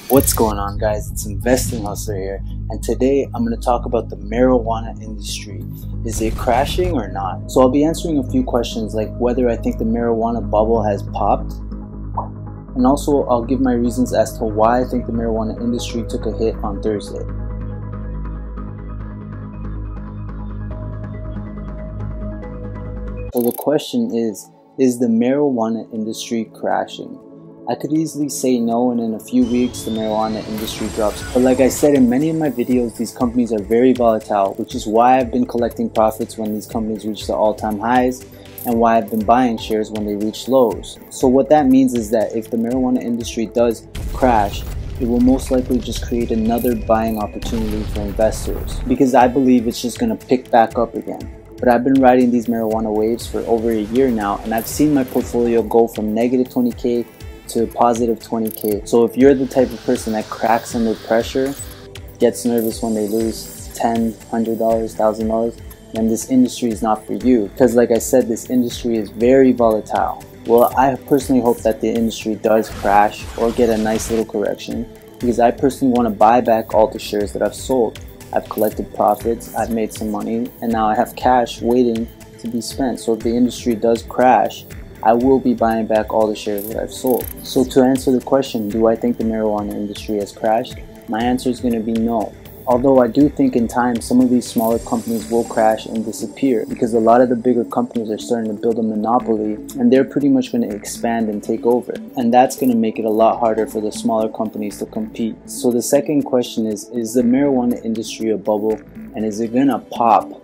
What's going on, guys? It's Investing Hustler here, and today I'm going to talk about the marijuana industry. Is it crashing or not? So I'll be answering a few questions like whether I think the marijuana bubble has popped, and also I'll give my reasons as to why I think the marijuana industry took a hit on Thursday. So the question is the marijuana industry crashing? I could easily say no, and in a few weeks the marijuana industry drops. But like I said in many of my videos, these companies are very volatile, which is why I've been collecting profits when these companies reach the all-time highs and why I've been buying shares when they reach lows. So what that means is that if the marijuana industry does crash, it will most likely just create another buying opportunity for investors, because I believe it's just going to pick back up again. But I've been riding these marijuana waves for over a year now, and I've seen my portfolio go from negative 20K to positive 20K. So if you're the type of person that cracks under pressure, gets nervous when they lose $10, $100, $1,000, then this industry is not for you. Because like I said, this industry is very volatile. Well, I personally hope that the industry does crash or get a nice little correction, because I personally want to buy back all the shares that I've sold. I've collected profits, I've made some money, and now I have cash waiting to be spent. So if the industry does crash, I will be buying back all the shares that I've sold. So to answer the question, do I think the marijuana industry has crashed? My answer is going to be no. Although I do think in time some of these smaller companies will crash and disappear, because a lot of the bigger companies are starting to build a monopoly and they're pretty much going to expand and take over. And that's going to make it a lot harder for the smaller companies to compete. So the second question is the marijuana industry a bubble, and is it going to pop?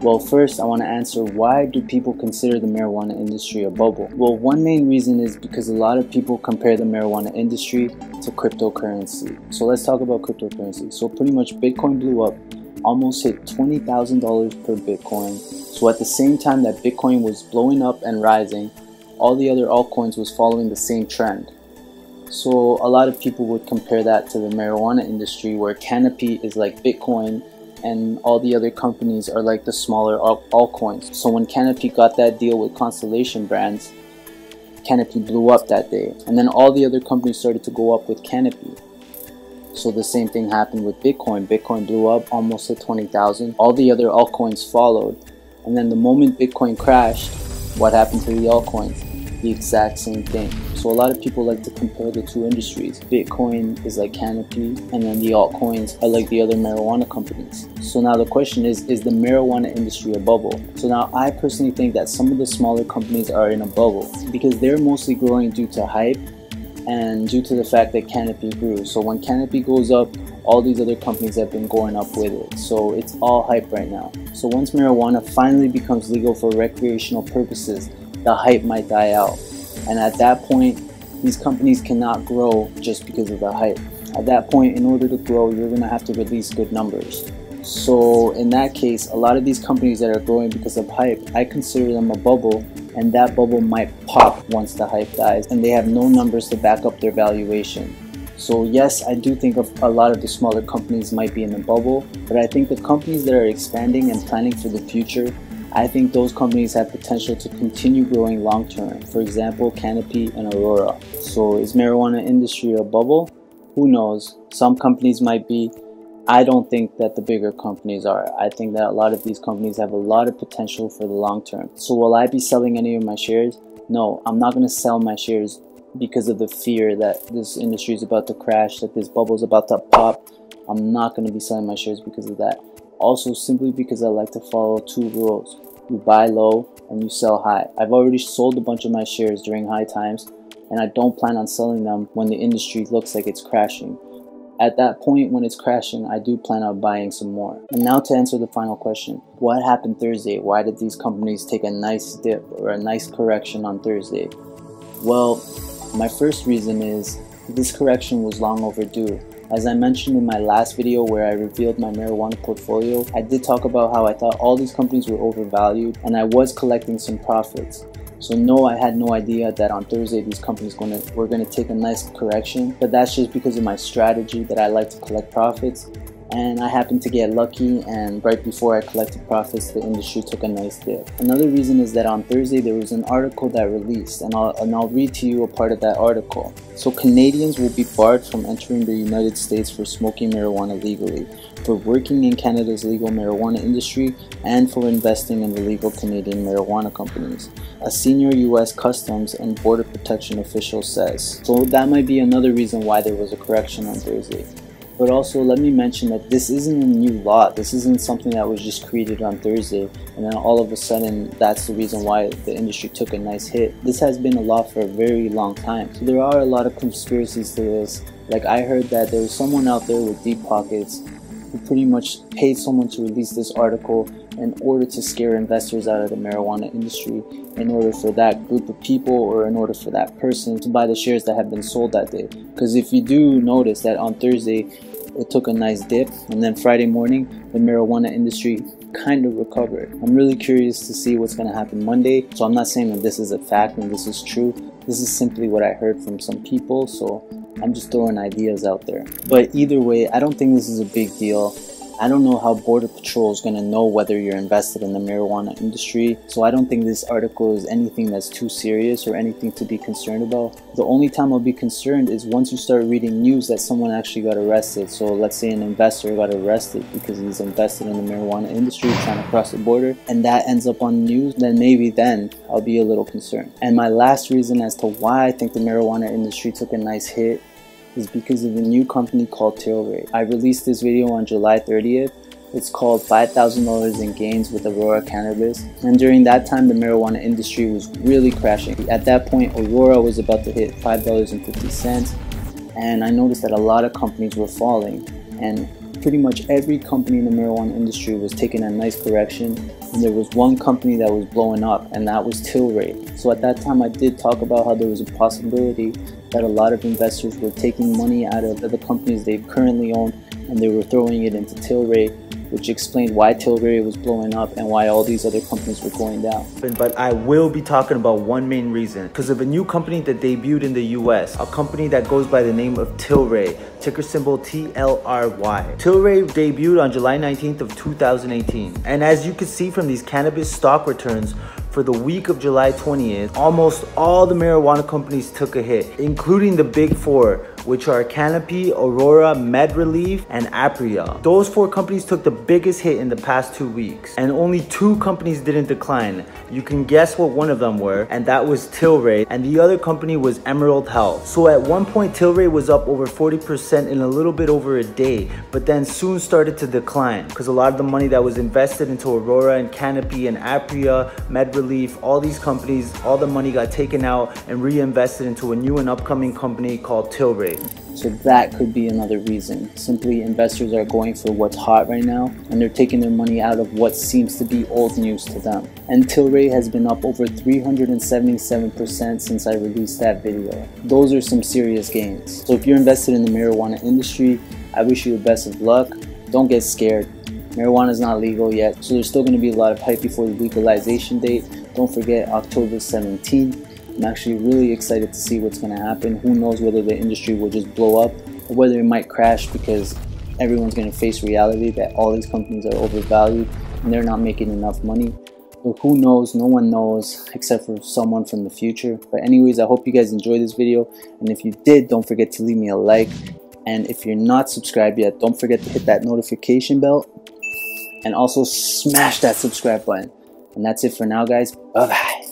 Well, first I want to answer, why do people consider the marijuana industry a bubble? Well, one main reason is because a lot of people compare the marijuana industry to cryptocurrency. So let's talk about cryptocurrency. So pretty much Bitcoin blew up, almost hit $20,000 per Bitcoin. So at the same time that Bitcoin was blowing up and rising, all the other altcoins was following the same trend. So a lot of people would compare that to the marijuana industry, where Canopy is like Bitcoin and all the other companies are like the smaller altcoins. So when Canopy got that deal with Constellation Brands, Canopy blew up that day, and then all the other companies started to go up with Canopy. So the same thing happened with Bitcoin. Bitcoin blew up, almost hit 20,000. All the other altcoins followed, and then the moment Bitcoin crashed, what happened to the altcoins? The exact same thing. So a lot of people like to compare the two industries. Bitcoin is like Canopy, and then the altcoins are like the other marijuana companies. So now the question is the marijuana industry a bubble? So now I personally think that some of the smaller companies are in a bubble, because they're mostly growing due to hype and due to the fact that Canopy grew. So when Canopy goes up, all these other companies have been going up with it. So it's all hype right now. So once marijuana finally becomes legal for recreational purposes, the hype might die out, and at that point these companies cannot grow just because of the hype. At that point, in order to grow, you're going to have to release good numbers. So in that case, a lot of these companies that are growing because of hype, I consider them a bubble, and that bubble might pop once the hype dies and they have no numbers to back up their valuation. So yes, I do think of a lot of the smaller companies might be in a bubble, but I think the companies that are expanding and planning for the future, I think those companies have potential to continue growing long term. For example, Canopy and Aurora. So is marijuana industry a bubble? Who knows? Some companies might be. I don't think that the bigger companies are. I think that a lot of these companies have a lot of potential for the long term. So will I be selling any of my shares? No, I'm not going to sell my shares because of the fear that this industry is about to crash, that this bubble is about to pop. I'm not going to be selling my shares because of that. Also, simply because I like to follow two rules. You buy low and you sell high. I've already sold a bunch of my shares during high times, and I don't plan on selling them when the industry looks like it's crashing. At that point, when it's crashing, I do plan on buying some more. And now to answer the final question, what happened Thursday? Why did these companies take a nice dip or a nice correction on Thursday? Well, my first reason is this correction was long overdue. As I mentioned in my last video where I revealed my marijuana portfolio, I did talk about how I thought all these companies were overvalued and I was collecting some profits. So no, I had no idea that on Thursday these companies were going to take a nice correction, but that's just because of my strategy that I like to collect profits. and I happened to get lucky, and right before I collected profits, the industry took a nice dip. Another reason is that on Thursday there was an article that released, and I'll read to you a part of that article. So Canadians will be barred from entering the United States for smoking marijuana legally, for working in Canada's legal marijuana industry, and for investing in the legal Canadian marijuana companies, a senior US Customs and Border Protection official says. So that might be another reason why there was a correction on Thursday. But also, let me mention that this isn't a new law. This isn't something that was just created on Thursday and then all of a sudden that's the reason why the industry took a nice hit. This has been a law for a very long time. So there are a lot of conspiracies to this. Like, I heard that there was someone out there with deep pockets who pretty much paid someone to release this article in order to scare investors out of the marijuana industry, in order for that group of people or in order for that person to buy the shares that have been sold that day. Because if you do notice that on Thursday it took a nice dip, and then Friday morning the marijuana industry kind of recovered. I'm really curious to see what's going to happen Monday. So I'm not saying that this is a fact and this is true. This is simply what I heard from some people, so I'm just throwing ideas out there. But either way, I don't think this is a big deal. I don't know how Border Patrol is going to know whether you're invested in the marijuana industry, so I don't think this article is anything that's too serious or anything to be concerned about. The only time I'll be concerned is once you start reading news that someone actually got arrested. So let's say an investor got arrested because he's invested in the marijuana industry trying to cross the border, and that ends up on the news, then I'll be a little concerned. And my last reason as to why I think the marijuana industry took a nice hit is because of a new company called Tilray. I released this video on July 30th. It's called $5,000 in Gains with Aurora Cannabis. And during that time, the marijuana industry was really crashing. At that point, Aurora was about to hit $5.50. And I noticed that a lot of companies were falling. And pretty much every company in the marijuana industry was taking a nice correction. And there was one company that was blowing up, and that was Tilray. So at that time, I did talk about how there was a possibility that a lot of investors were taking money out of the companies they currently own and they were throwing it into Tilray, which explained why Tilray was blowing up and why all these other companies were going down. But I will be talking about one main reason, because of a new company that debuted in the US, a company that goes by the name of Tilray, ticker symbol TLRY. Tilray debuted on July 19th of 2018. And as you can see from these cannabis stock returns, for the week of July 20th, almost all the marijuana companies took a hit, including the big four, which are Canopy, Aurora, MedReleaf, and Apria. Those four companies took the biggest hit in the past 2 weeks, and only 2 companies didn't decline. You can guess what one of them were, and that was Tilray, and the other company was Emerald Health. So at one point, Tilray was up over 40% in a little bit over a day, but then soon started to decline, because a lot of the money that was invested into Aurora and Canopy and Apria, MedReleaf, all these companies, all the money got taken out and reinvested into a new and upcoming company called Tilray. So that could be another reason. Simply, investors are going for what's hot right now, and they're taking their money out of what seems to be old news to them. And Tilray has been up over 377% since I released that video. Those are some serious gains. So if you're invested in the marijuana industry, I wish you the best of luck. Don't get scared. Marijuana is not legal yet, so there's still going to be a lot of hype before the legalization date. Don't forget October 17th. I'm actually really excited to see what's going to happen. Who knows whether the industry will just blow up or whether it might crash, because everyone's going to face reality that all these companies are overvalued and they're not making enough money. But who knows? No one knows except for someone from the future. But anyways, I hope you guys enjoyed this video, and if you did, don't forget to leave me a like. And if you're not subscribed yet, don't forget to hit that notification bell and also smash that subscribe button. And that's it for now, guys. Bye bye.